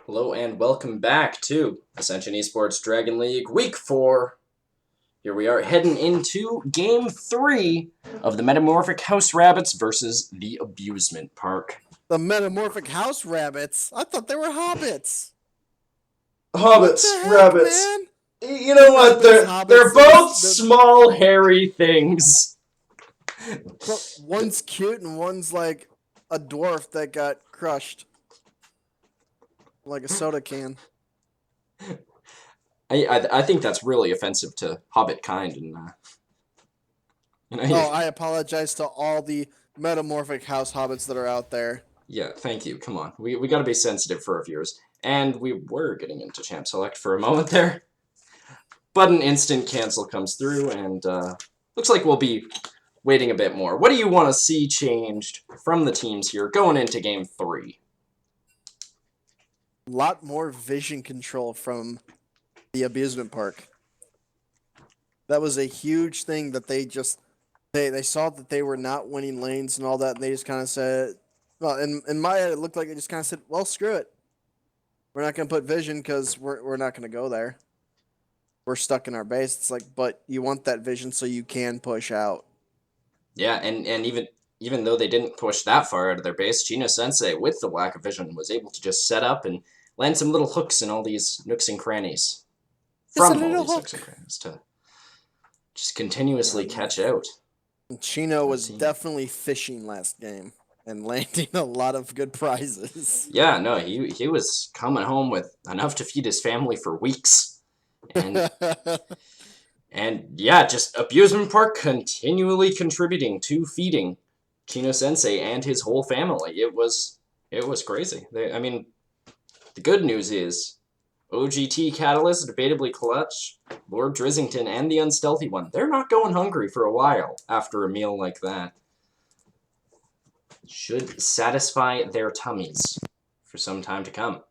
Hello and welcome back to Ascension eSports Dragon League Week 4. Here we are heading into Game 3 of the Metamorphic House Rabbits versus the Abusement Park. The Metamorphic House Rabbits? I thought they were Hobbits. Hobbits, Heck, rabbits. man? You know what? Rabbits, They're hobbits, both small, hairy things. But one's cute and one's like a dwarf that got crushed. Like a soda can. I think that's really offensive to Hobbit kind. I apologize to all the Metamorphic House Hobbits that are out there. Yeah, thank you. Come on. We got to be sensitive for our viewers. And we were getting into Champ Select for a moment there. But an instant cancel comes through, and looks like we'll be waiting a bit more. What do you want to see changed from the teams here going into Game 3? A lot more vision control from the Abusement Park. That was a huge thing that they saw that they were not winning lanes and all that, and they just kind of said, well, in my head, it looked like they just kind of said, well, screw it. We're not going to put vision because we're not going to go there. We're stuck in our base. It's like, but you want that vision so you can push out. Yeah, and even though they didn't push that far out of their base, Chino Sensei, with the lack of vision, was able to just set up and land some little hooks in all these nooks and crannies. From all these nooks and crannies to just continuously catch out. Chino was definitely fishing last game and landing a lot of good prizes. Yeah, no, he was coming home with enough to feed his family for weeks. And and yeah, just Abusement Park continually contributing to feeding Chino Sensei and his whole family. It was crazy. I mean, the good news is OGT Catalyst, debatably clutch, Lord Drizzington, and the Unstealthy One. They're not going hungry for a while after a meal like that. Should satisfy their tummies for some time to come.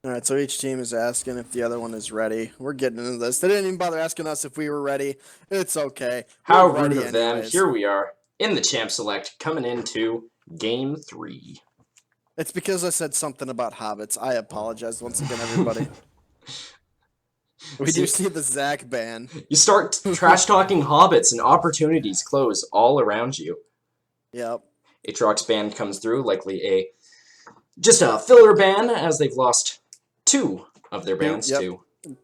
All right, so each team is asking if the other one is ready. We're getting into this. They didn't even bother asking us if we were ready. It's okay. How rude of them. Here we are in the Champ Select coming into Game 3. It's because I said something about Hobbits. I apologize once again, everybody. We do see the Zach ban. You start trash-talking Hobbits and opportunities close all around you. Yep. Aatrox ban comes through, likely just a filler ban, as they've lost 2 of their bans too.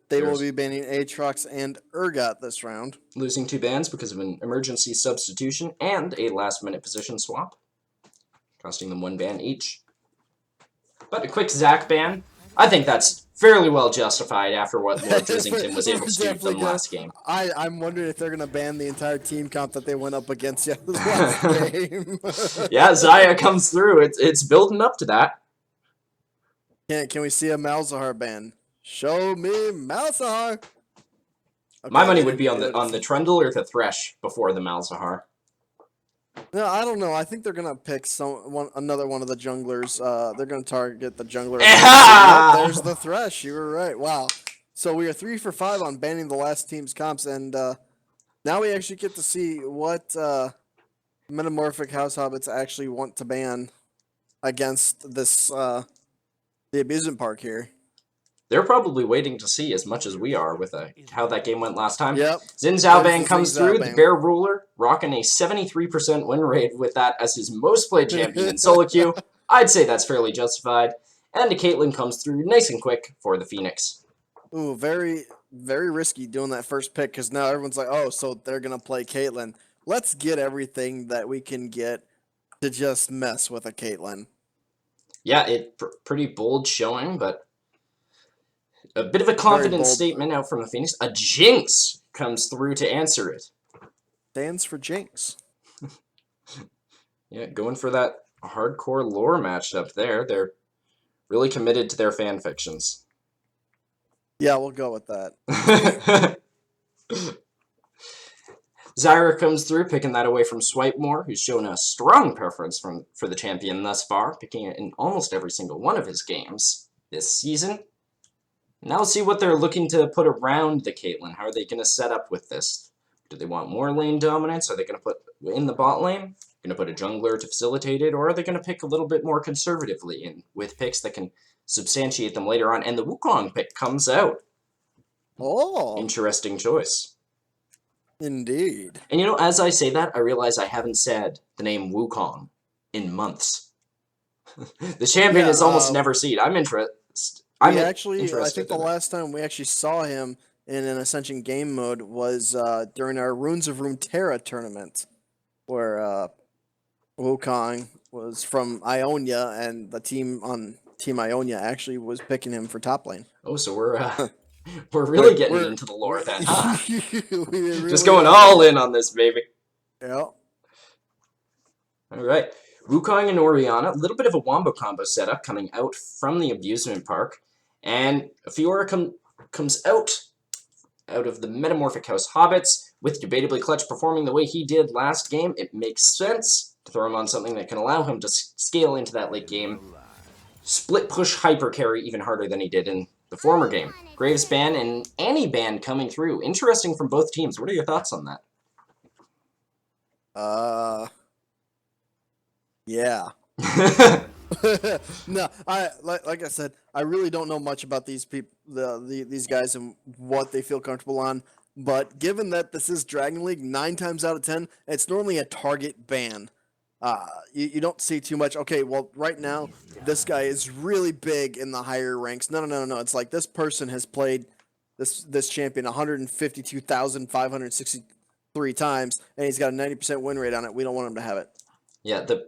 They will be banning Aatrox and Urgot this round. Losing 2 bans because of an emergency substitution and a last-minute position swap, costing them 1 ban each. But a quick Zach ban, I think that's fairly well justified after what Lord Drizzington was able to do for them last game. I'm wondering if they're going to ban the entire team comp that they went up against this last game. Yeah, Zaya comes through. It's building up to that. Can we see a Malzahar ban? Show me Malzahar. Okay, my money would be on the Trundle or the Thresh before the Malzahar. No, I don't know. I think they're gonna pick another one of the junglers. They're gonna target the jungler. Oh, there's the Thresh. You were right. Wow. So we are 3 for 5 on banning the last team's comps, and now we actually get to see what Metamorphic House Hobbits actually want to ban against this the Abusement Park here. They're probably waiting to see as much as we are with how that game went last time. Yep. Xin Zhaoban comes through, the Bear Ruler, rocking a 73% win rate with that as his most played champion in solo queue. I'd say that's fairly justified. And a Caitlyn comes through nice and quick for the Phoenix. Ooh, very, very risky doing that first pick because now everyone's like, oh, so they're going to play Caitlyn. Let's get everything that we can get to just mess with a Caitlyn. Yeah, pretty bold showing, but a bit of a confident statement out from the Phoenix. A Jinx comes through to answer it. Stands for Jinx. Yeah, going for that hardcore lore matchup there. They're really committed to their fan fictions. Yeah, we'll go with that. Zyra comes through, picking that away from Swipemore, who's shown a strong preference for the champion thus far, picking it in almost every single one of his games this season. Now we'll see what they're looking to put around the Caitlyn. How are they going to set up with this? Do they want more lane dominance? Are they going to put in the bot lane? going to put a jungler to facilitate it, or are they going to pick a little bit more conservatively and with picks that can substantiate them later on? And the Wukong pick comes out. Oh, interesting choice. Indeed. And as I say that, I realize I haven't said the name Wukong in months. The champion is almost never seen. I'm interested. I think the last time we actually saw him in an Ascension game mode was during our Runes of Runeterra tournament, where Wukong was from Ionia, and the team on Team Ionia actually was picking him for top lane. Oh, so we're really getting into the lore then, huh? Really just going all in on this, baby. Yeah. All right. Wukong and Orianna, a little bit of a wombo combo setup coming out from the Abusement Park. And Fiora comes out of the Metamorphic House Hobbits, with debatably Clutch performing the way he did last game. It makes sense to throw him on something that can allow him to scale into that late game. Split push hyper carry even harder than he did in the former game. Graves ban and Annie ban coming through. Interesting from both teams. What are your thoughts on that? Yeah. No, like I said, I really don't know much about these people, these guys, and what they feel comfortable on. But given that this is Dragon League, 9 times out of 10, it's normally a target ban. You don't see too much. Okay, well, right now, this guy is really big in the higher ranks. No. It's like this person has played this champion 152,563 times, and he's got a 90% win rate on it. We don't want him to have it. Yeah, the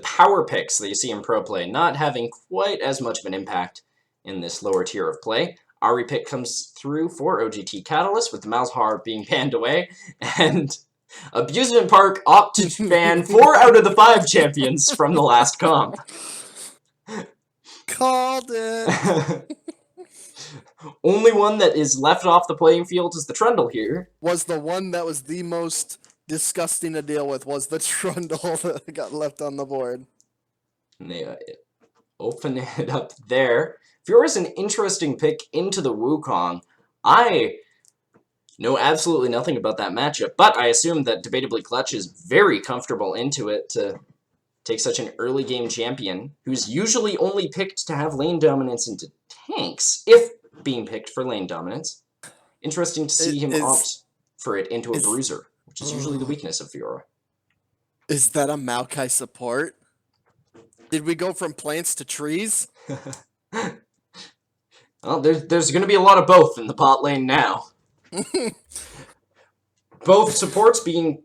power picks that you see in pro play not having quite as much of an impact in this lower tier of play. Ari pick comes through for OGT Catalyst, with the Malzahar being banned away, and Abusement Park opted to ban 4 out of the 5 champions from the last comp. Called it! Only one that is left off the playing field is the Trundle here. Was the one that was the most disgusting to deal with, was the Trundle that got left on the board. And they open it up there. Fiora's an interesting pick into the Wukong. I know absolutely nothing about that matchup, but I assume that debatably Clutch is very comfortable into it to take such an early game champion, who's usually only picked to have lane dominance into tanks, if being picked for lane dominance. Interesting to see him opt for it into a bruiser, which is usually the weakness of Fiora. Is that a Maokai support? Did we go from plants to trees? Well, there's going to be a lot of both in the bot lane now. Both supports being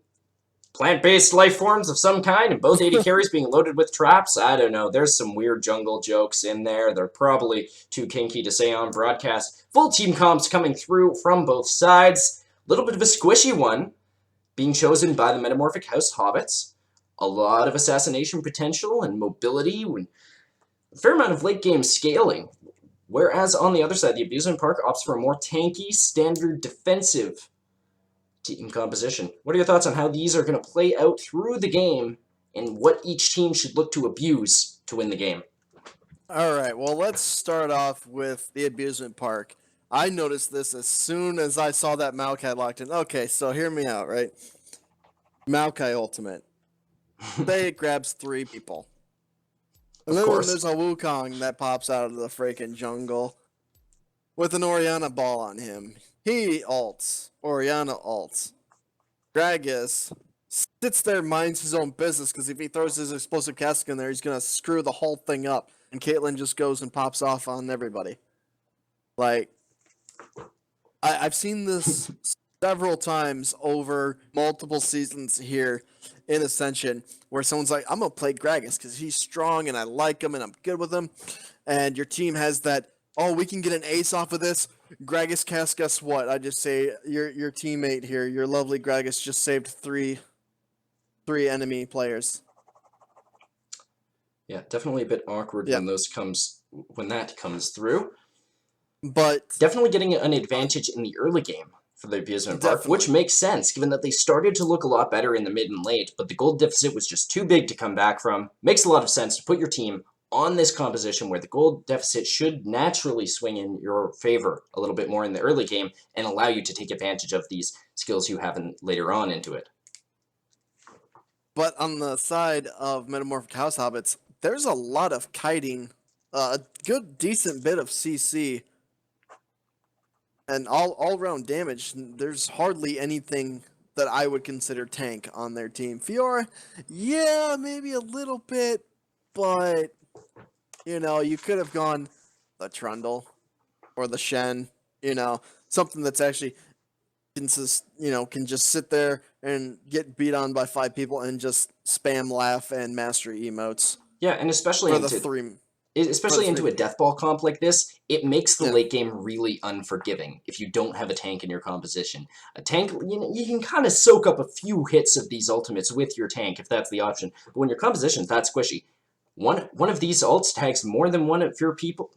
plant-based life forms of some kind, and both AD carries being loaded with traps. I don't know. There's some weird jungle jokes in there. They're probably too kinky to say on broadcast. Full team comps coming through from both sides. A little bit of a squishy one being chosen by the Metamorphic House Hobbits. A lot of assassination potential and mobility, and a fair amount of late game scaling. Whereas on the other side, the Abusement Park opts for a more tanky, standard defensive team composition. What are your thoughts on how these are going to play out through the game, and what each team should look to abuse to win the game? All right, well, let's start off with the Abusement Park. I noticed this as soon as I saw that Maokai locked in. Okay, so hear me out, right? Maokai Ultimate. Say it grabs 3 people. And then there's a Wukong that pops out of the freaking jungle with an Orianna ball on him. He ults. Orianna ults. Gragas sits there, minds his own business, because if he throws his explosive cask in there, he's going to screw the whole thing up. And Caitlyn just goes and pops off on everybody. Like, I've seen this several times over multiple seasons here in Ascension, where someone's like, I'm going to play Gragas because he's strong and I like him and I'm good with him. And your team has that, oh, we can get an ace off of this. Gragas cast, guess what? I just say your teammate here, your lovely Gragas, just saved three enemy players. Yeah, definitely a bit awkward when that comes through. But definitely getting an advantage in the early game for the Abusement Park, which makes sense given that they started to look a lot better in the mid and late, but the gold deficit was just too big to come back from. Makes a lot of sense to put your team on this composition where the gold deficit should naturally swing in your favor a little bit more in the early game and allow you to take advantage of these skills you have later on into it. But on the side of Metamorphic House Hobbits, there's a lot of kiting, a good decent bit of CC, and all around damage. There's hardly anything that I would consider tank on their team. Fiora, yeah, maybe a little bit, but you could have gone the Trundle or the Shen, something that's actually can just sit there and get beat on by 5 people and just spam laugh and mastery emotes Yeah, and especially for the into three. especially into a death ball comp like this, it makes the Yeah. late game really unforgiving if you don't have a tank in your composition. A tank, you can kind of soak up a few hits of these ultimates with your tank if that's the option. But when your composition's that squishy, one of these ults tags more than one of your people,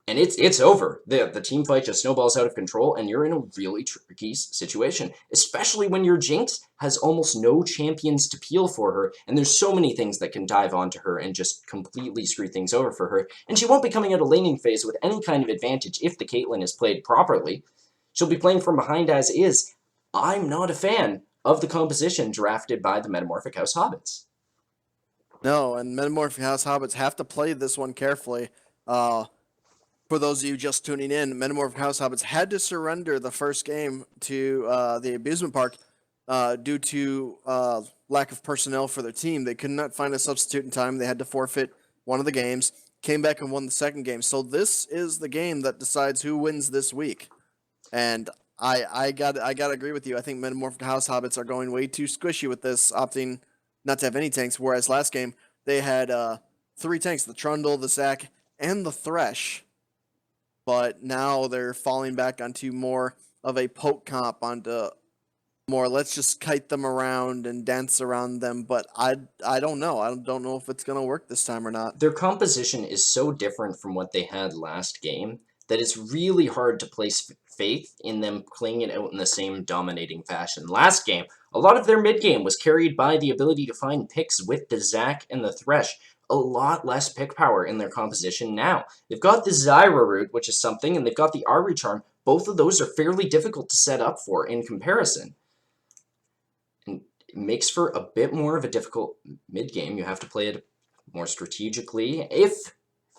and it's over. The team fight just snowballs out of control, and you're in a really tricky situation, especially when your Jinx has almost no champions to peel for her, and there's so many things that can dive onto her and just completely screw things over for her, and she won't be coming out of laning phase with any kind of advantage if the Caitlyn is played properly. She'll be playing from behind as is. I'm not a fan of the composition drafted by the Metamorphic House Hobbits. No, and Metamorphic House Hobbits have to play this one carefully. For those of you just tuning in, Metamorphic House Hobbits had to surrender the first game to the Abusement Park due to lack of personnel for their team. They could not find a substitute in time. They had to forfeit one of the games, came back and won the second game. So this is the game that decides who wins this week. And I got to agree with you. I think Metamorphic House Hobbits are going way too squishy with this, opting not to have any tanks, whereas last game they had 3 tanks, the Trundle, the Zac, and the Thresh. But now they're falling back onto more of a poke comp, onto more let's just kite them around and dance around them. But I don't know. I don't know if it's going to work this time or not. Their composition is so different from what they had last game that it's really hard to place faith in them playing it out in the same dominating fashion. Last game, a lot of their mid game was carried by the ability to find picks with the Zac and the Thresh. A lot less pick power in their composition now. They've got the Zyra root, which is something, and they've got the Ari charm. Both of those are fairly difficult to set up for in comparison. And it makes for a bit more of a difficult mid game. You have to play it more strategically,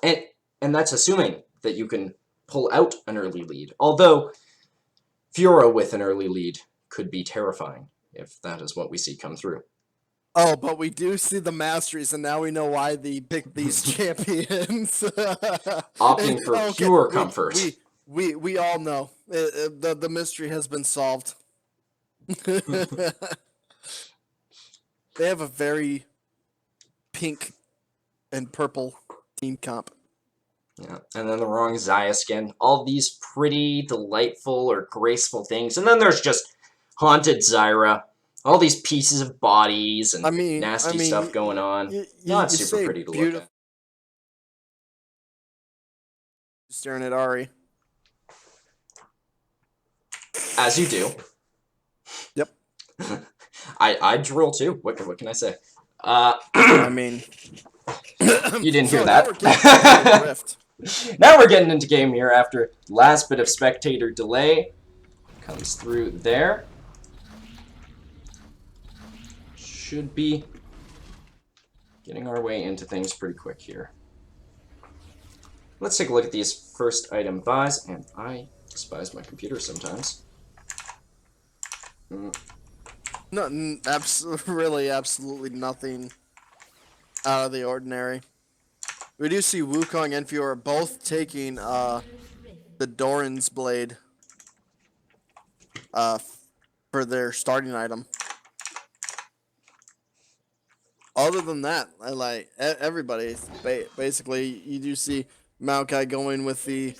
and that's assuming that you can pull out an early lead. Although Fiora with an early lead could be terrifying if that is what we see come through. Oh, but we do see the masteries, and now we know why they picked these champions. Opting for pure comfort. We all know the mystery has been solved. They have a very pink and purple team comp. Yeah, and then the wrong Xayah skin. All these pretty, delightful, or graceful things. And then there's just Haunted Zyra. All these pieces of bodies and nasty stuff going on. Not super pretty to look at. Staring at Ari. As you do. Yep. I drill too. What can I say? I mean... You didn't hear that. Now we're getting into game here after last bit of spectator delay. Comes through there. Should be getting our way into things pretty quick here. Let's take a look at these first item buys, and I despise my computer sometimes. Nothing, absolutely nothing out of the ordinary. We do see Wukong and Fiora both taking the Doran's Blade for their starting item. Other than that, I like everybody. Basically, you do see Maokai going with the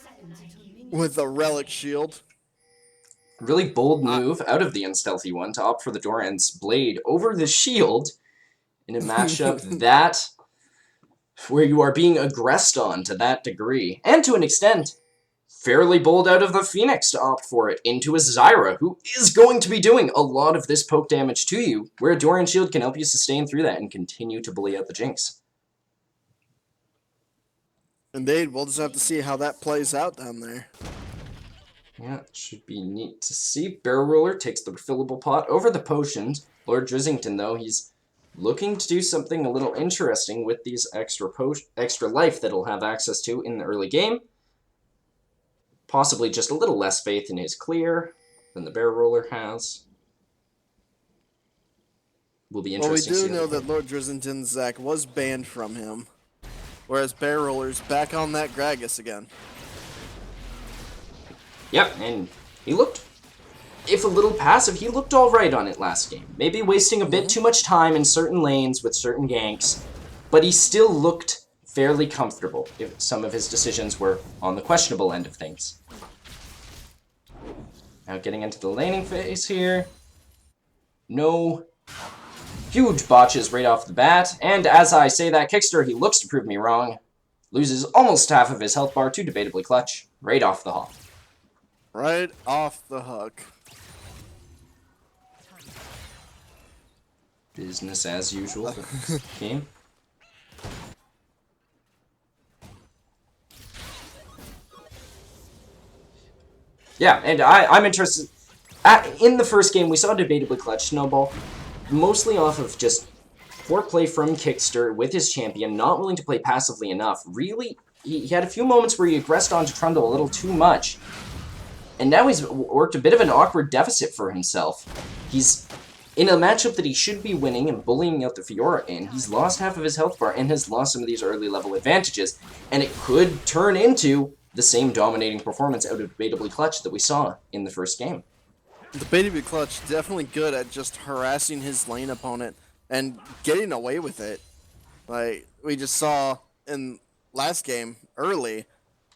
relic shield. Really bold move out of the unstealthy one to opt for the Doran's Blade over the shield in a matchup that where you are being aggressed on to that degree, and to an extent, fairly bold out of the Phoenix to opt for it into a Zyra, who is going to be doing a lot of this poke damage to you, where a Doran Shield can help you sustain through that and continue to bully out the Jinx. Indeed, we'll just have to see how that plays out down there. Yeah, it should be neat to see. Barrel Roller takes the refillable pot over the potions. Lord Drizzington, though, he's looking to do something a little interesting with these extra life that he'll have access to in the early game. Possibly just a little less faith in his clear than the Bear Roller has. Will be interesting. Well, we do know that Lord Drizzington's Zac was banned from him, whereas Bear Roller's back on that Gragas again. Yep, and he looked, if a little passive, he looked alright on it last game. Maybe wasting a bit too much time in certain lanes with certain ganks, but he still looked fairly comfortable if some of his decisions were on the questionable end of things. Now getting into the laning phase here. No huge botches right off the bat, and as I say that, Kickster, he looks to prove me wrong. Loses almost half of his health bar to Debatably Clutch, right off the hop. Right off the hook. Business as usual for this game. Yeah, and I'm interested. In the first game, we saw Debatably Clutch snowball, mostly off of just poor play from Kickster with his champion, not willing to play passively enough. Really, he had a few moments where he aggressed onto Trundle a little too much. And now he's worked a bit of an awkward deficit for himself. He's in a matchup that he should be winning and bullying out the Fiora in. He's lost half of his health bar and has lost some of these early level advantages. And it could turn into the same dominating performance out of Debatably Clutch that we saw in the first game. Debatably Clutch definitely good at just harassing his lane opponent and getting away with it. Like we just saw in last game early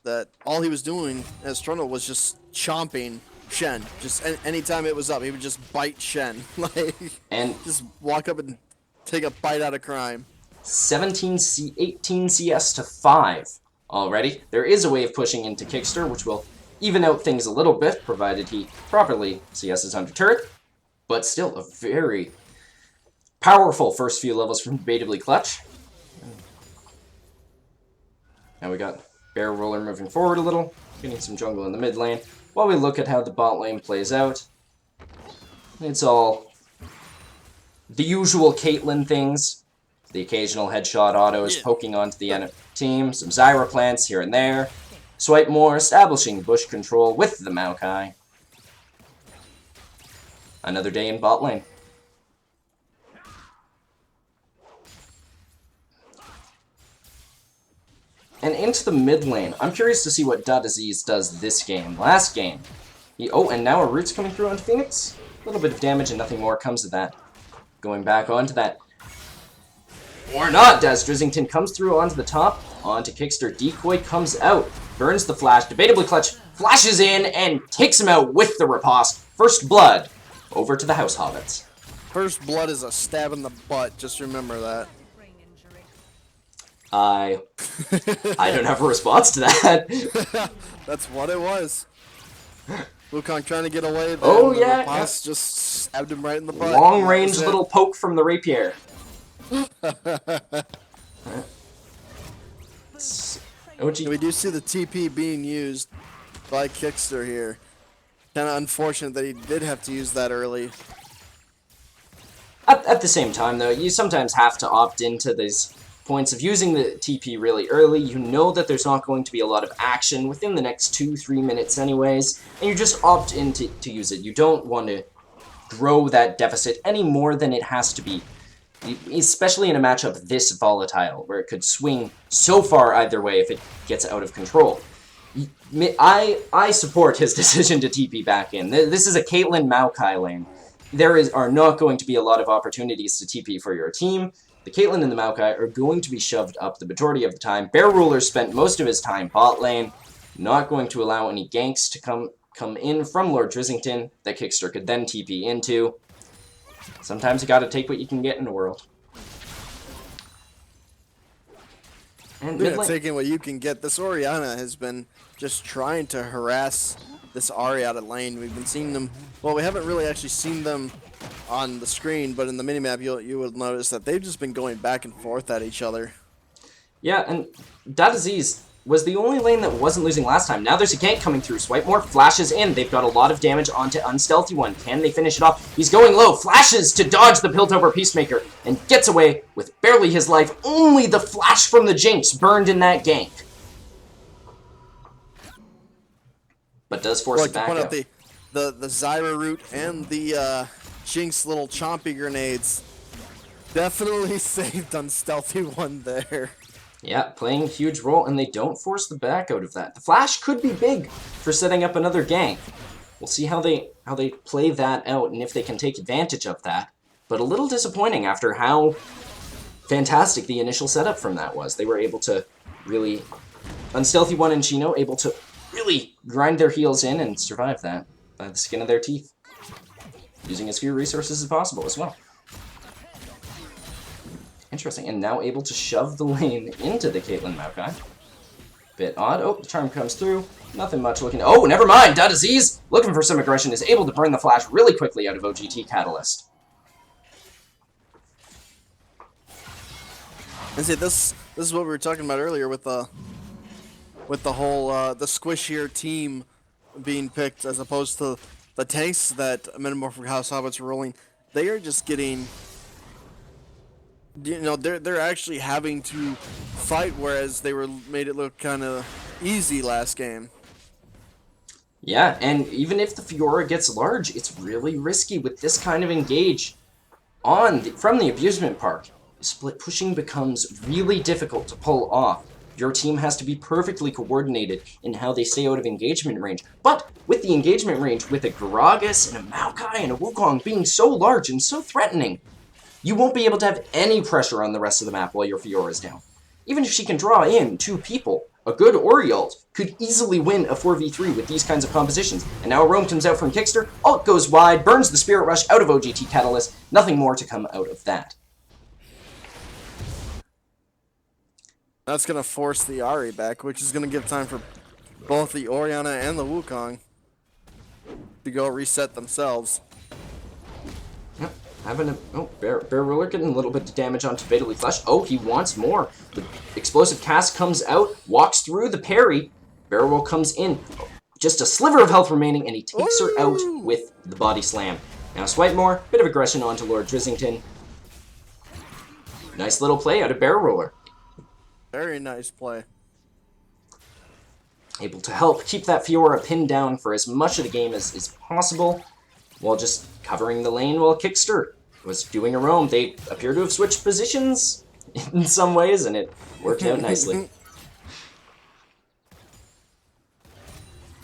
that all he was doing as Trundle was just chomping Shen. Just anytime it was up, he would just bite Shen. Like, and just walk up and take a bite out of crime. 18 CS to 5 already. There is a way of pushing into Kickster, which will even out things a little bit, provided he properly CS's under turret. But still, a very powerful first few levels from Debatably Clutch. Now we got Bear Roller moving forward a little, getting some jungle in the mid lane, while we look at how the bot lane plays out. It's all the usual Caitlyn things. The occasional headshot autos poking onto the enemy team, some Zyra plants here and there. Swipe more, establishing bush control with the Maokai. Another day in bot lane. And into the mid lane. I'm curious to see what Aziz does this game. Last game. And now our root's coming through onto Phoenix. A little bit of damage and nothing more comes of that. Going back onto that. Or not! Daz Drizzington comes through onto the top. Onto Kickster. Decoy comes out. Burns the flash. Debatably Clutch flashes in and takes him out with the riposte. First blood. Over to the House Hobbits. First blood is a stab in the butt. Just remember that. I don't have a response to that. That's what it was. Wukong trying to get away. Oh, yeah. Just stabbed him right in the butt. Long range little poke from the rapier. We do see the TP being used by Kickster here. Kind of unfortunate that he did have to use that early. At the same time, though, you sometimes have to opt into these points of using the TP really early. You know that there's not going to be a lot of action within the next 2-3 minutes anyways, and you just opt in to use it. You don't want to grow that deficit any more than it has to be, especially in a matchup this volatile, where it could swing so far either way if it gets out of control. I support his decision to TP back in. This is a Caitlyn Maokai lane. There are not going to be a lot of opportunities to TP for your team. The Caitlyn and the Maokai are going to be shoved up the majority of the time. Bear Ruler spent most of his time bot lane, not going to allow any ganks to come in from Lord Drizzington that Kickster could then TP into. Sometimes you gotta take what you can get in the world. And taking what you can get. This Orianna has been just trying to harass this Ahri out of lane. We've been seeing them. Well, we haven't really actually seen them on the screen, but in the minimap, you will notice that they've just been going back and forth at each other. Yeah, and Aziz, was the only lane that wasn't losing last time. Now there's a gank coming through. Swipemore flashes in. They've got a lot of damage onto Unstealthy One. Can they finish it off? He's going low. Flashes to dodge the Piltover Peacemaker and gets away with barely his life. Only the flash from the Jinx burned in that gank. But does force it back out. The Zyra root and the Jinx little chompy grenades definitely saved Unstealthy One there. Yeah, playing a huge role, and they don't force the back out of that. The flash could be big for setting up another gank. We'll see how they play that out and if they can take advantage of that. But a little disappointing after how fantastic the initial setup from that was. They were able to really... Unstealthy One and Chino able to really grind their heels in and survive that by the skin of their teeth. Using as few resources as possible as well. Interesting, and now able to shove the lane into the Caitlyn Maokai. Bit odd. Oh, the charm comes through. Nothing much looking... Oh, never mind! Disease, looking for some aggression, is able to burn the flash really quickly out of OGT Catalyst. And see, this is what we were talking about earlier with the whole the squishier team being picked as opposed to the tanks that Metamorphic House Hobbits were rolling. They are just getting... You know, they're actually having to fight, whereas they made it look kind of easy last game. Yeah, and even if the Fiora gets large, it's really risky with this kind of engage from the Abusement Park. Split pushing becomes really difficult to pull off. Your team has to be perfectly coordinated in how they stay out of engagement range. But with the engagement range, with a Gragas and a Maokai and a Wukong being so large and so threatening, you won't be able to have any pressure on the rest of the map while your Fiora's down. Even if she can draw in 2 people, a good Oriole could easily win a 4v3 with these kinds of compositions. And now a roam comes out from Kickster, ult goes wide, burns the Spirit Rush out of OGT Catalyst, nothing more to come out of that. That's going to force the Ahri back, which is going to give time for both the Orianna and the Wukong to go reset themselves. Yep. Bear Ruler getting a little bit of damage onto Fatally Flesh. Oh, he wants more. The explosive cast comes out, walks through the parry. Bear Roll comes in. Just a sliver of health remaining, and he takes her out with the body slam. Now Swipemore, bit of aggression onto Lord Drizzington. Nice little play out of Bear Ruler. Very nice play. Able to help keep that Fiora pinned down for as much of the game as possible, while just covering the lane while Kickster was doing a roam. They appear to have switched positions in some ways, and it worked out nicely.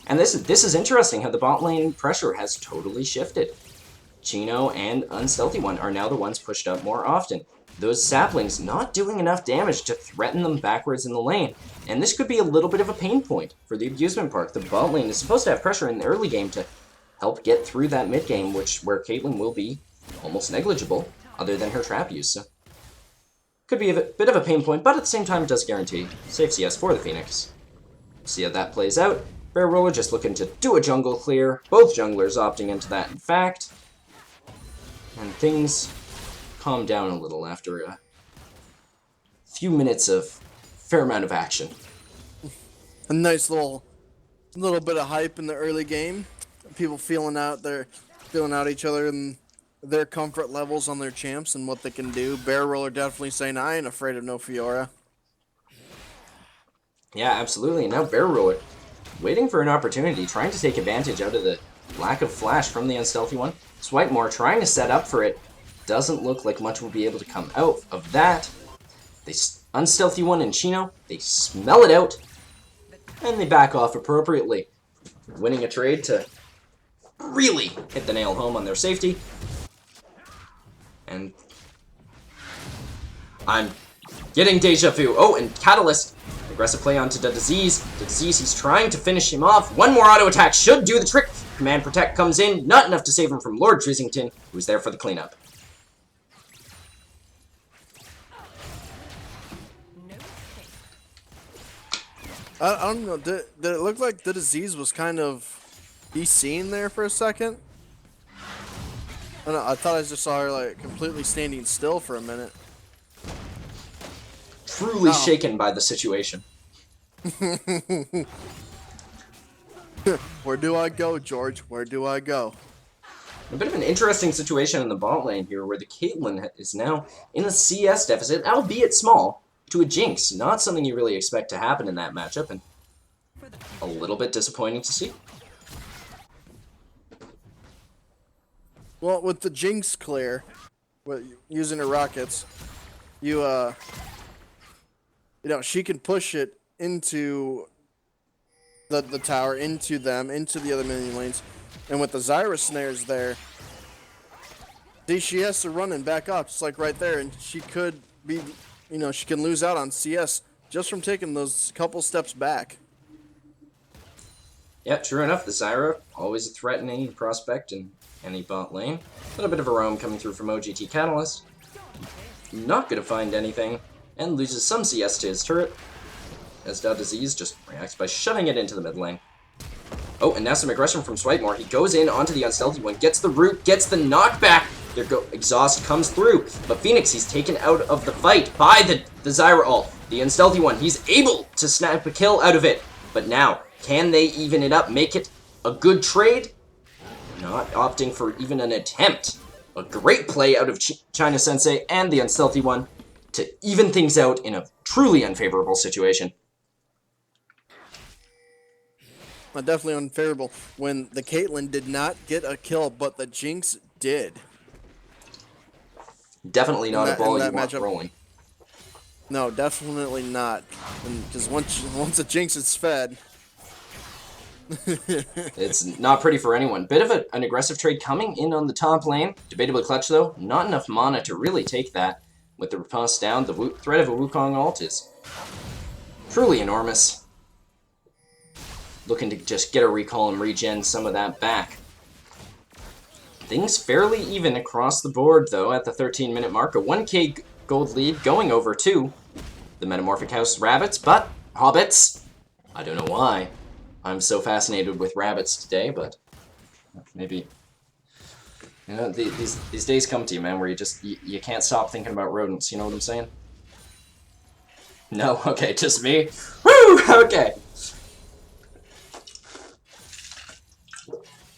And this is interesting how the bot lane pressure has totally shifted. Chino and Unstealthy One are now the ones pushed up more often. Those saplings not doing enough damage to threaten them backwards in the lane. And this could be a little bit of a pain point for the Abusement Park. The bot lane is supposed to have pressure in the early game to help get through that mid game, where Caitlyn will be almost negligible, other than her trap use. So could be a bit of a pain point, but at the same time it does guarantee safe CS for the Phoenix. See how that plays out. Bear Roller just looking to do a jungle clear. Both junglers opting into that, in fact. And things calm down a little after a few minutes of fair amount of action. A nice little bit of hype in the early game. People feeling out each other and their comfort levels on their champs and what they can do. Bear Roller definitely saying, I ain't afraid of no Fiora. Yeah, absolutely. And now Bear Roller waiting for an opportunity, trying to take advantage out of the lack of flash from the Unstealthy One. Swipemore trying to set up for it. Doesn't look like much will be able to come out of that. They Unstealthy One and Chino, they smell it out, and they back off appropriately. Winning a trade to really hit the nail home on their safety. And I'm getting deja vu. Oh, and Catalyst. Aggressive play onto the Disease. The Disease, he's trying to finish him off. One more auto attack should do the trick. Command Protect comes in. Not enough to save him from Lord Drizzington, who's there for the cleanup. I don't know. Did it look like the Disease was kind of seen there for a second? I don't know, I thought I just saw her like completely standing still for a minute. Truly shaken by the situation. Where do I go, George? Where do I go? A bit of an interesting situation in the bot lane here, where the Caitlyn is now in a CS deficit, albeit small, to a Jinx. Not something you really expect to happen in that matchup, and a little bit disappointing to see. Well, with the Jinx clear, using her rockets, you know, she can push it into the tower, into them, into the other minion lanes. And with the Zyra snares there, see, she has to run and back up, just like right there, and she could be, you know, she can lose out on CS just from taking those couple steps back. Yeah, true enough, the Zyra, always a threatening prospect in any bot lane. A little bit of a roam coming through from OGT Catalyst. Not gonna find anything, and loses some CS to his turret, as Disease just reacts by shoving it into the mid lane. Oh, and now some aggression from Swipemore. He goes in onto the Unstealthy one, gets the root, gets the knockback. Exhaust comes through, but Phoenix, he's taken out of the fight by the Zyra ult. The Unstealthy one, he's able to snap a kill out of it. But now, can they even it up, make it a good trade? Not opting for even an attempt. A great play out of China Sensei and the Unstealthy one to even things out in a truly unfavorable situation. Definitely unfavorable when the Caitlyn did not get a kill, but the Jinx did. Definitely not a ball you want rolling. No, definitely not. Because once a Jinx is fed, it's not pretty for anyone. Bit of an aggressive trade coming in on the top lane. Debatably clutch though. Not enough mana to really take that. With the riposte down, the threat of a Wukong ult is truly enormous. Looking to just get a recall and regen some of that back. Things fairly even across the board, though, at the 13-minute mark. A 1k gold lead going over to the Metamorphic House Rabbits, but Hobbits, I don't know why I'm so fascinated with rabbits today, but maybe, you know, these days come to you, man, where you can't stop thinking about rodents, you know what I'm saying? No? Okay, just me? Woo! Okay.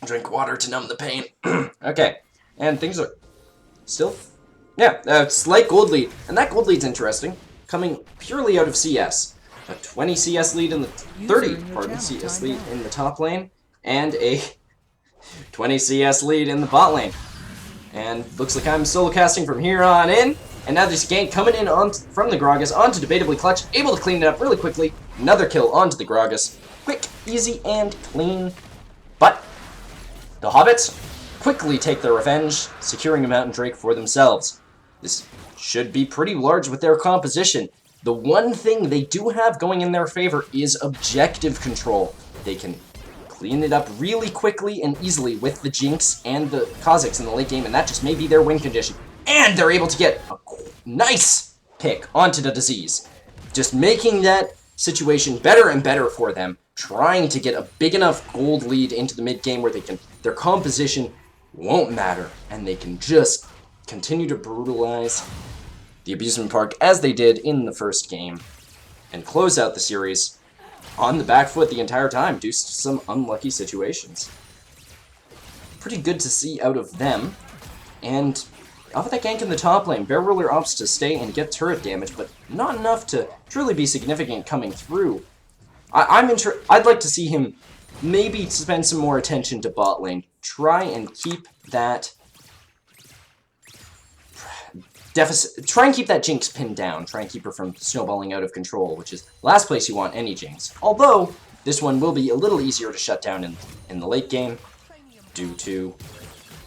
Drink water to numb the pain. Okay, and things are still, yeah, slight gold lead, and that gold lead's interesting, coming purely out of CS. A 20 CS lead in the 30, CS lead in the top lane, and a 20 CS lead in the bot lane. And looks like I'm solo casting from here on in, and now there's a gank coming in from the Gragas onto Debatably Clutch, able to clean it up really quickly. Another kill onto the Gragas. Quick, easy, and clean. But the Hobbits quickly take their revenge, securing a Mountain Drake for themselves. This should be pretty large with their composition. The one thing they do have going in their favor is objective control. They can clean it up really quickly and easily with the Jinx and the Kha'Zix in the late game, and that just may be their win condition. And they're able to get a nice pick onto the Disease, just making that situation better and better for them, trying to get a big enough gold lead into the mid game where their composition won't matter, and they can just continue to brutalize the Abusement Park as they did in the first game, and close out the series on the back foot the entire time due to some unlucky situations. Pretty good to see out of them, and off of that gank in the top lane, Bear Ruler opts to stay and get turret damage, but not enough to truly be significant coming through. I'd like to see him maybe spend some more attention to bot lane. Try and keep that deficit. Try and keep that Jinx pinned down. Try and keep her from snowballing out of control, which is the last place you want any Jinx. Although this one will be a little easier to shut down in the late game due to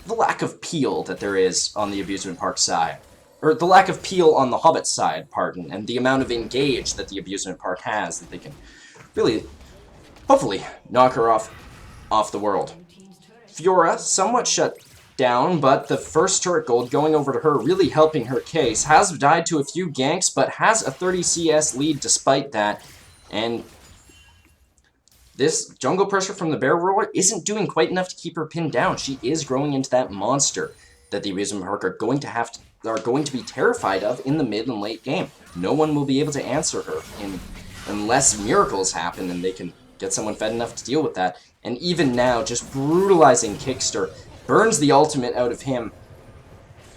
the lack of peel that there is on the Abusement Park side. Or the lack of peel on the Hobbit side, pardon, and the amount of engage that the Abusement Park has that they can really, hopefully, knock her off the world. Fiora, somewhat shut down, but the first turret gold going over to her, really helping her case. Has died to a few ganks, but has a 30 CS lead despite that. And this jungle pressure from the Bear Ruler isn't doing quite enough to keep her pinned down. She is growing into that monster that the Abusement Park are going to be terrified of in the mid and late game. No one will be able to answer her in unless miracles happen and they can get someone fed enough to deal with that. And even now, just brutalizing Kickster, burns the ultimate out of him.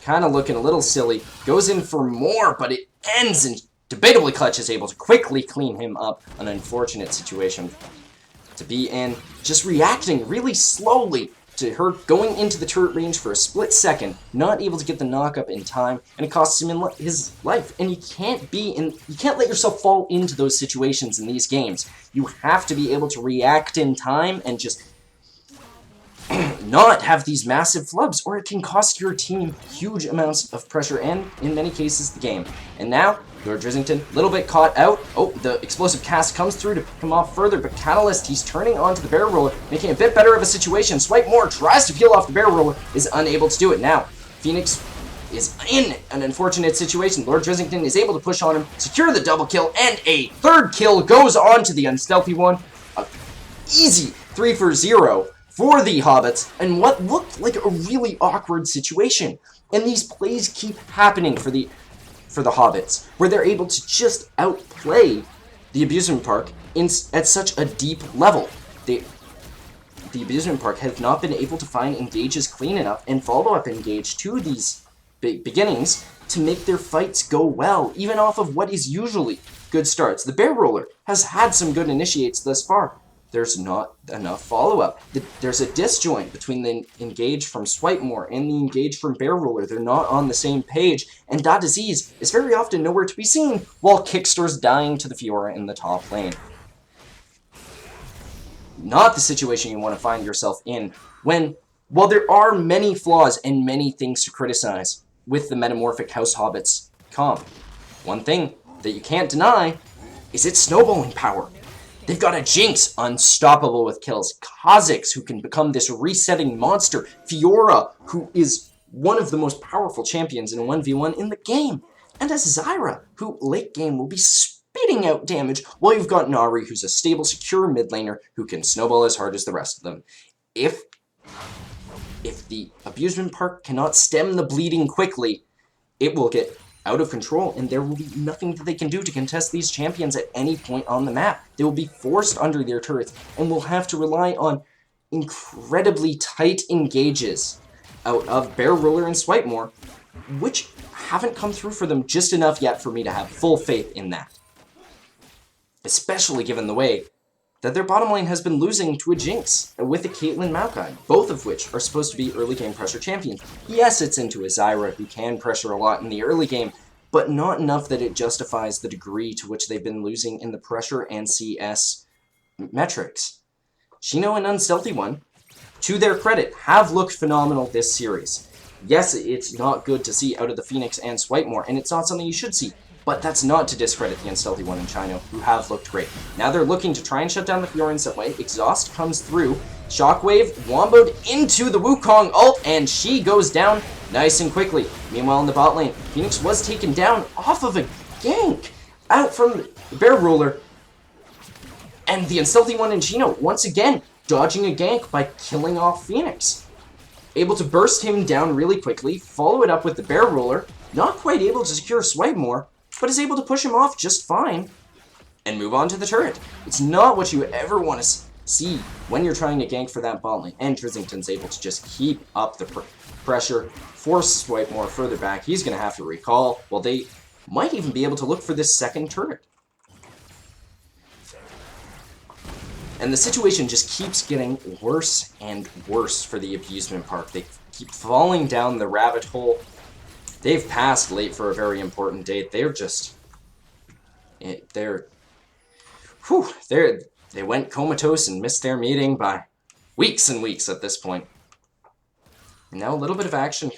Kind of looking a little silly. Goes in for more, but it ends, and debatably Clutch is able to quickly clean him up. An unfortunate situation to be in. Just reacting really slowly to her going into the turret range for a split second, not able to get the knock-up in time, and it costs him his life. And you can't let yourself fall into those situations in these games. You have to be able to react in time and just not have these massive flubs, or it can cost your team huge amounts of pressure and, in many cases, the game. And now, Lord Drizzington, a little bit caught out. Oh, the explosive cast comes through to come off further, but Catalyst, he's turning onto the barrel roller, making a bit better of a situation. Swipe more, tries to peel off the barrel roller, is unable to do it. Now, Phoenix is in an unfortunate situation. Lord Drizzington is able to push on him, secure the double kill, and a third kill goes on to the unstealthy one. A easy 3 for 0 for the Hobbits, and what looked like a really awkward situation. And these plays keep happening for the Hobbits, where they're able to just outplay the Abusement Park at such a deep level. The Abusement Park have not been able to find engages clean enough and follow-up engage to these beginnings to make their fights go well, even off of what is usually good starts. The Bear Roller has had some good initiates thus far. There's not enough follow-up. There's a disjoint between the engage from Swipemore and the engage from Bear Roller. They're not on the same page, and Da Disease is very often nowhere to be seen, while Kickster's dying to the Fiora in the top lane. Not the situation you want to find yourself in when, while there are many flaws and many things to criticize with the Metamorphic House Hobbits comp, one thing that you can't deny is its snowballing power. They've got a Jinx, unstoppable with kills. Kha'Zix, who can become this resetting monster. Fiora, who is one of the most powerful champions in a 1v1 in the game. And a Zyra, who late game will be spitting out damage, while you've got Nari, who's a stable, secure mid laner who can snowball as hard as the rest of them. If the Abusement Park cannot stem the bleeding quickly, it will get out of control, and there will be nothing that they can do to contest these champions at any point on the map. They will be forced under their turrets, and will have to rely on incredibly tight engages out of Bear Roller and Swipemore, which haven't come through for them just enough yet for me to have full faith in that. Especially given the way that their bottom lane has been losing to a Jinx with a Caitlyn Maokai, both of which are supposed to be early game pressure champions. Yes, it's into a Zyra who can pressure a lot in the early game, but not enough that it justifies the degree to which they've been losing in the pressure and CS metrics. Shino and Unstealthy One, to their credit, have looked phenomenal this series. Yes, it's not good to see out of the Phoenix and Swipemore, and it's not something you should see. But that's not to discredit the Unstealthy One in China, who have looked great. Now they're looking to try and shut down the Fiora in some way. Exhaust comes through. Shockwave womboed into the Wukong ult, and she goes down nice and quickly. Meanwhile, in the bot lane, Phoenix was taken down off of a gank out from the Bear Ruler. And the Unstealthy One in Chino, once again, dodging a gank by killing off Phoenix. Able to burst him down really quickly, follow it up with the Bear Ruler, not quite able to secure Swipemore, but is able to push him off just fine and move on to the turret. It's not what you ever want to see when you're trying to gank for that bot lane. And Drizzington's able to just keep up the pressure, force Swipemore further back. He's going to have to recall. Well, they might even be able to look for this second turret. And the situation just keeps getting worse and worse for the Abusement Park. They keep falling down the rabbit hole. They've passed late for a very important date. They're just... They went comatose and missed their meeting by weeks and weeks at this point. And now a little bit of action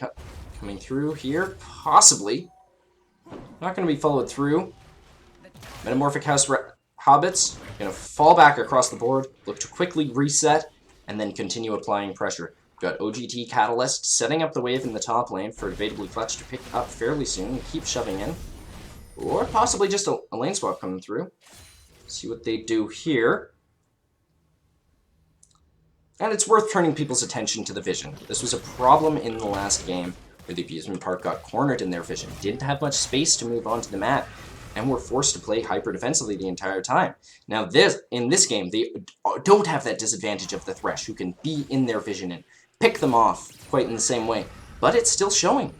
coming through here, possibly. Not going to be followed through. Metamorphic House Hobbits going to fall back across the board, look to quickly reset, and then continue applying pressure. We've got OGT Catalyst setting up the wave in the top lane for debatably Clutch to pick up fairly soon and keep shoving in. Or possibly just a lane swap coming through. See what they do here. And it's worth turning people's attention to the vision. This was a problem in the last game where the Abusement Park got cornered in their vision. Didn't have much space to move onto the map. and were forced to play hyper defensively the entire time. Now in this game, they don't have that disadvantage of the Thresh, who can be in their vision and pick them off quite in the same way, but it's still showing.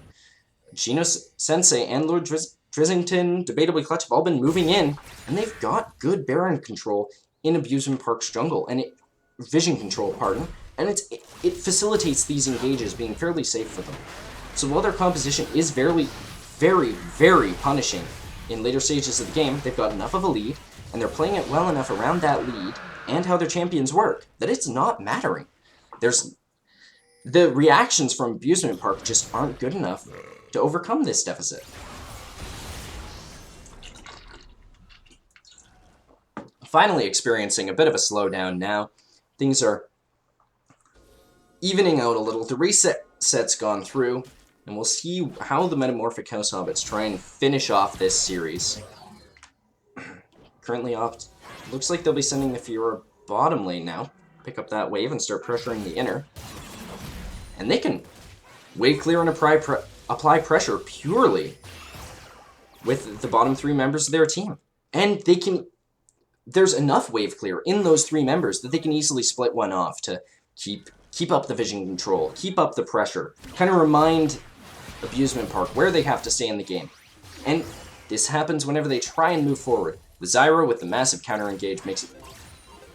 Gino Sensei and Lord Drizzington, debatably Clutch, have all been moving in, and they've got good Baron control in Abusement Park's jungle, and vision control, pardon, and it facilitates these engages being fairly safe for them. So while their composition is very, very, very punishing in later stages of the game, they've got enough of a lead, and they're playing it well enough around that lead and how their champions work that it's not mattering. The reactions from Abusement Park just aren't good enough to overcome this deficit. Finally experiencing a bit of a slowdown now. Things are evening out a little. The reset set's gone through, and we'll see how the Metamorphic House Hobbits try and finish off this series. Currently looks like they'll be sending the Fiora bottom lane now. Pick up that wave and start pressuring the inner. And they can wave clear and apply pressure purely with the bottom 3 members of their team. And there's enough wave clear in those 3 members that they can easily split one off to keep up the vision control, keep up the pressure, kind of remind Abusement Park where they have to stay in the game. And this happens whenever they try and move forward. The Zyra with the massive counter engage makes it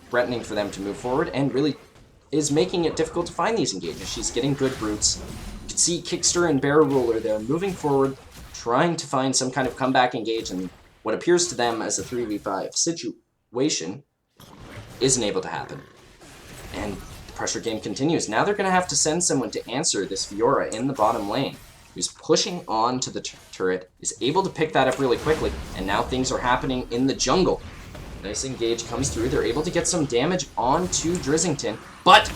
threatening for them to move forward and really is making it difficult to find these engages. She's getting good roots. You can see Kickster and Bear Ruler there moving forward, trying to find some kind of comeback engage, and what appears to them as a 3v5 situation isn't able to happen. And the pressure game continues. Now they're going to have to send someone to answer this Fiora in the bottom lane, who's pushing on to the turret, is able to pick that up really quickly, and now things are happening in the jungle. Nice engage comes through. They're able to get some damage onto Drizzington, but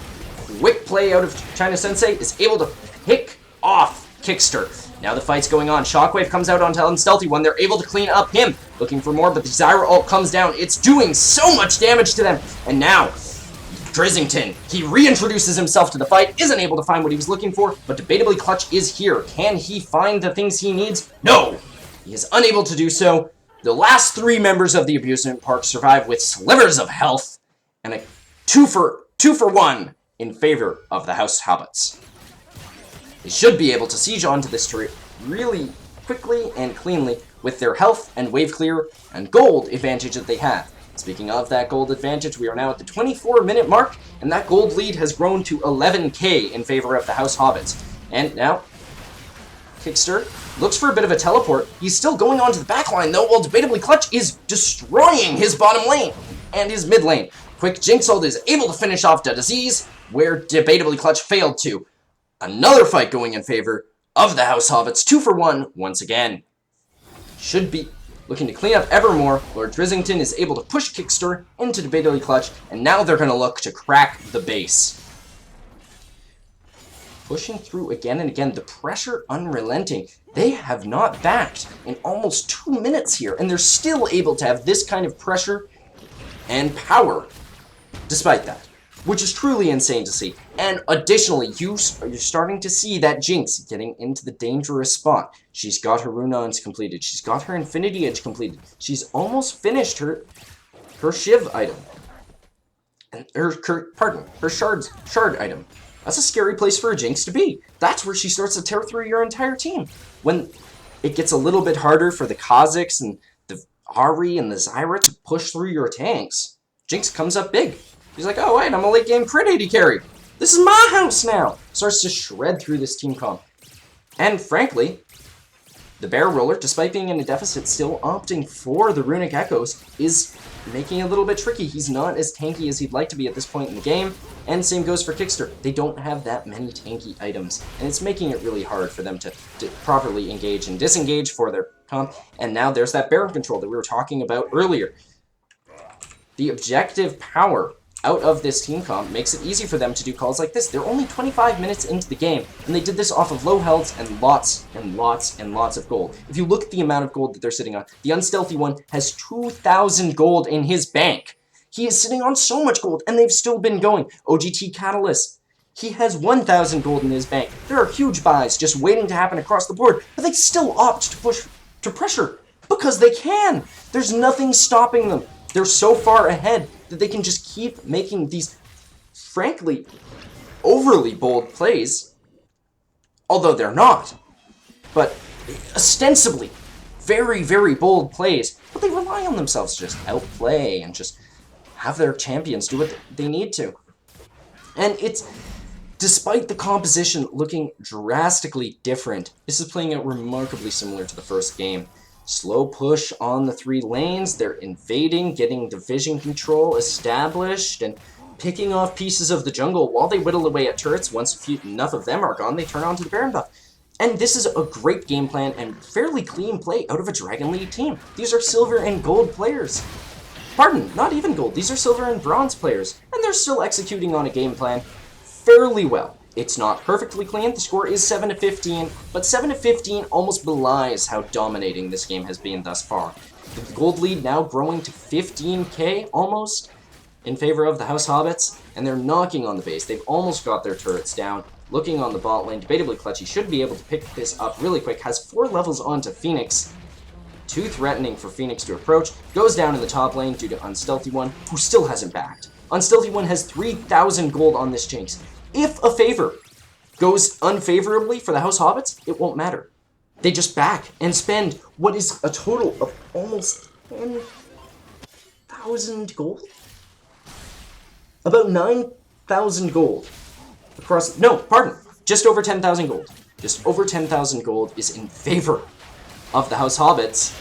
quick play out of China Sensei is able to pick off Kickster. Now the fight's going on. Shockwave comes out onto Unstealthy One. They're able to clean up him. Looking for more, but the Zyra ult comes down. It's doing so much damage to them. And now, Drizzington, he reintroduces himself to the fight, isn't able to find what he was looking for, but debatably Clutch is here. Can he find the things he needs? No! He is unable to do so. The last 3 members of the Abusement Park survive with slivers of health, and a 2 for 1 in favor of the House Hobbits. They should be able to siege onto this turret really quickly and cleanly with their health and wave clear and gold advantage that they have. Speaking of that gold advantage, we are now at the 24-minute mark, and that gold lead has grown to 11k in favor of the House Hobbits. And now, Kickster looks for a bit of a teleport. He's still going on to the backline, though, while debatably Clutch is destroying his bottom lane and his mid lane. Quick Jinx ult is able to finish off the disease, where debatably Clutch failed to. Another fight going in favor of the House Hobbits, 2 for 1 once again. Should be looking to clean up evermore. Lord Drizzington is able to push Kickster into debatably Clutch, and now they're going to look to crack the base. Pushing through again and again, the pressure unrelenting. They have not backed in almost 2 minutes here, and they're still able to have this kind of pressure and power despite that, which is truly insane to see. And additionally, you're starting to see that Jinx getting into the dangerous spot. She's got her Runons completed. She's got her Infinity Edge completed. She's almost finished her Shiv item. And her Shard item. That's a scary place for a Jinx to be. That's where she starts to tear through your entire team. When it gets a little bit harder for the Kha'Zix and the Ahri and the Zyra to push through your tanks, Jinx comes up big. He's like, oh wait, I'm a late game crit AD carry. This is my house now. Starts to shred through this team comp. And frankly, the Bear Roller, despite being in a deficit, still opting for the Runic Echoes, is making it a little bit tricky. He's not as tanky as he'd like to be at this point in the game. And same goes for Kickster. They don't have that many tanky items, and it's making it really hard for them to properly engage and disengage for their comp. And now there's that Baron control that we were talking about earlier. The objective power out of this team comp makes it easy for them to do calls like this. They're only 25 minutes into the game, and they did this off of low healths and lots and lots and lots of gold. If you look at the amount of gold that they're sitting on, the Unstealthy One has 2,000 gold in his bank. He is sitting on so much gold, and they've still been going. OGT Catalyst, he has 1,000 gold in his bank. There are huge buys just waiting to happen across the board, but they still opt to push to pressure Because they can! There's nothing stopping them. They're so far ahead that they can just keep making these, frankly, overly bold plays. Although they're not. But ostensibly, very, very bold plays. But they rely on themselves to just outplay and just have their champions do what they need to. And it's, despite the composition looking drastically different, this is playing out remarkably similar to the first game. Slow push on the 3 lanes, they're invading, getting division control established, and picking off pieces of the jungle while they whittle away at turrets. Once enough of them are gone, they turn on to the Baron buff. And this is a great game plan and fairly clean play out of a Dragon League team. These are silver and gold players. Pardon, not even gold, these are silver and bronze players, and they're still executing on a game plan fairly well. It's not perfectly clean, the score is 7-15, but 7-15 almost belies how dominating this game has been thus far. The gold lead now growing to 15k almost in favor of the House Hobbits, and they're knocking on the base. They've almost got their turrets down. Looking on the bot lane, debatably Clutchy should be able to pick this up really quick, has 4 levels onto Phoenix. Too threatening for Phoenix to approach. Goes down in the top lane due to Unstealthy One, who still hasn't backed. Unstealthy One has 3,000 gold on this Jinx. If a favor goes unfavorably for the House Hobbits, it won't matter. They just back and spend what is a total of almost 10,000 gold? About 9,000 gold. Across, no, pardon, just over 10,000 gold. Just over 10,000 gold is in favor of the House Hobbits.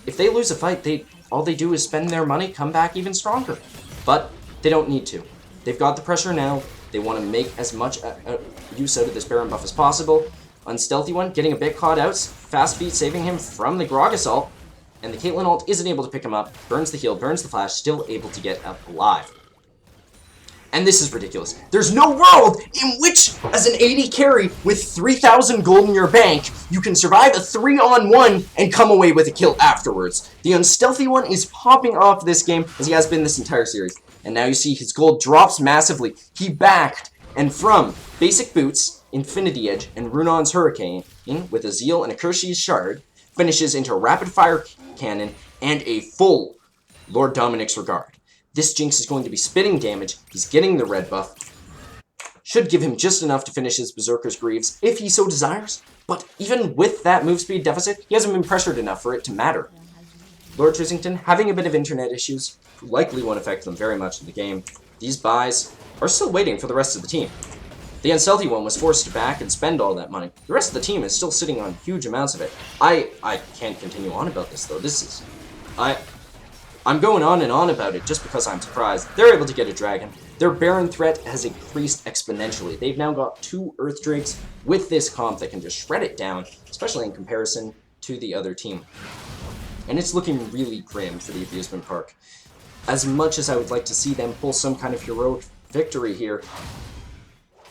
If they lose a fight, all they do is spend their money, come back even stronger. But they don't need to. They've got the pressure now. They want to make as much use out of this Baron buff as possible. Unstealthy One getting a bit caught out. Fast feet saving him from the Grog Assault. And the Caitlyn ult isn't able to pick him up. Burns the heal, burns the flash, still able to get up alive. And this is ridiculous. There's no world in which, as an 80 carry with 3,000 gold in your bank, you can survive a 3-on-1 and come away with a kill afterwards. The Unstealthy One is popping off this game, as he has been this entire series. And now you see his gold drops massively. He backed, and from basic boots, Infinity Edge, and Runon's Hurricane, with a Zeal and a Kirsch's Shard, finishes into a Rapid Fire Cannon and a full Lord Dominic's Regard. This Jinx is going to be spitting damage. He's getting the red buff. Should give him just enough to finish his Berserker's Greaves, if he so desires. But even with that move speed deficit, he hasn't been pressured enough for it to matter. Lord Trisington having a bit of internet issues, likely won't affect them very much in the game. These buys are still waiting for the rest of the team. The Unstealthy One was forced to back and spend all that money. The rest of the team is still sitting on huge amounts of it. I can't continue on about this, though. I'm going on and on about it just because I'm surprised. They're able to get a dragon. Their Baron threat has increased exponentially. They've now got 2 Earth Drakes with this comp that can just shred it down, especially in comparison to the other team. And it's looking really grim for the Abusement Park. As much as I would like to see them pull some kind of heroic victory here,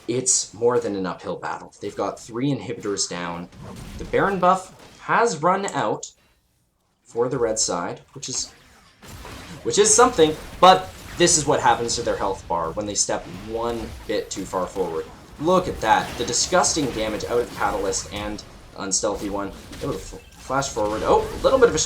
it's more than an uphill battle. They've got 3 inhibitors down. The Baron buff has run out for the red side, which is something, but this is what happens to their health bar when they step one bit too far forward. Look at that. The disgusting damage out of Catalyst and Unstealthy One. Able to flash forward. Oh, a little bit of a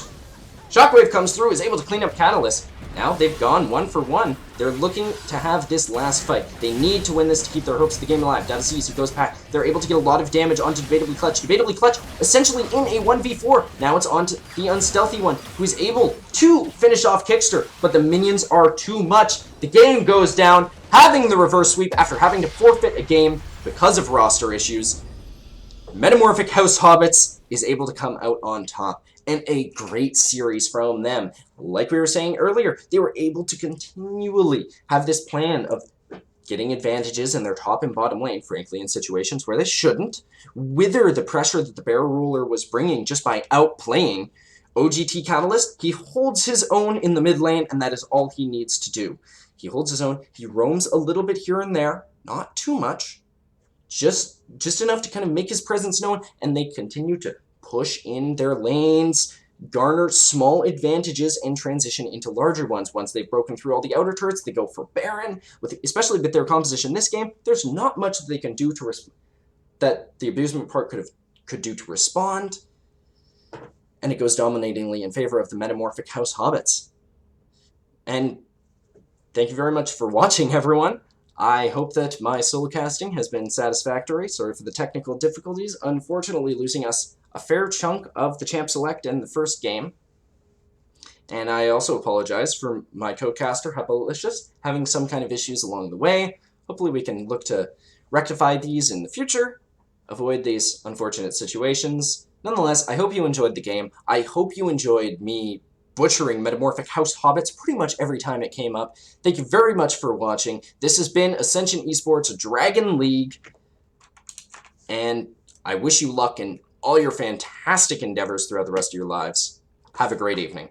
shockwave comes through, is able to clean up Catalyst. Now they've gone 1 for 1. They're looking to have this last fight. They need to win this to keep their hopes of the game alive. Down to C's, he goes back. They're able to get a lot of damage onto Debatably Clutch. Debatably Clutch essentially in a 1v4. Now it's onto the Unstealthy One, who is able to finish off Kickster, but the minions are too much. The game goes down, having the reverse sweep after having to forfeit a game because of roster issues. Metamorphic House Hobbits is able to come out on top. And a great series from them. Like we were saying earlier, they were able to continually have this plan of getting advantages in their top and bottom lane, frankly, in situations where they shouldn't, wither the pressure that the Barrel Ruler was bringing just by outplaying OGT Catalyst. He holds his own in the mid lane, and that is all he needs to do. He holds his own. He roams a little bit here and there, not too much, just enough to kind of make his presence known, and they continue to push in their lanes, garner small advantages, and transition into larger ones. Once they've broken through all the outer turrets, they go for Baron. Especially with their composition this game, there's not much that they can do that the Abusement Park could do to respond. and it goes dominatingly in favor of the Metamorphic House Hobbits. And thank you very much for watching, everyone. I hope that my solo casting has been satisfactory. Sorry for the technical difficulties, unfortunately losing us a fair chunk of the Champ Select in the first game. And I also apologize for my co-caster, Huppilicious, having some kind of issues along the way. Hopefully we can look to rectify these in the future, avoid these unfortunate situations. Nonetheless, I hope you enjoyed the game. I hope you enjoyed me butchering Metamorphic House Hobbits pretty much every time it came up. Thank you very much for watching. This has been Ascension eSports Dragon League, and I wish you luck in all your fantastic endeavors throughout the rest of your lives. Have a great evening.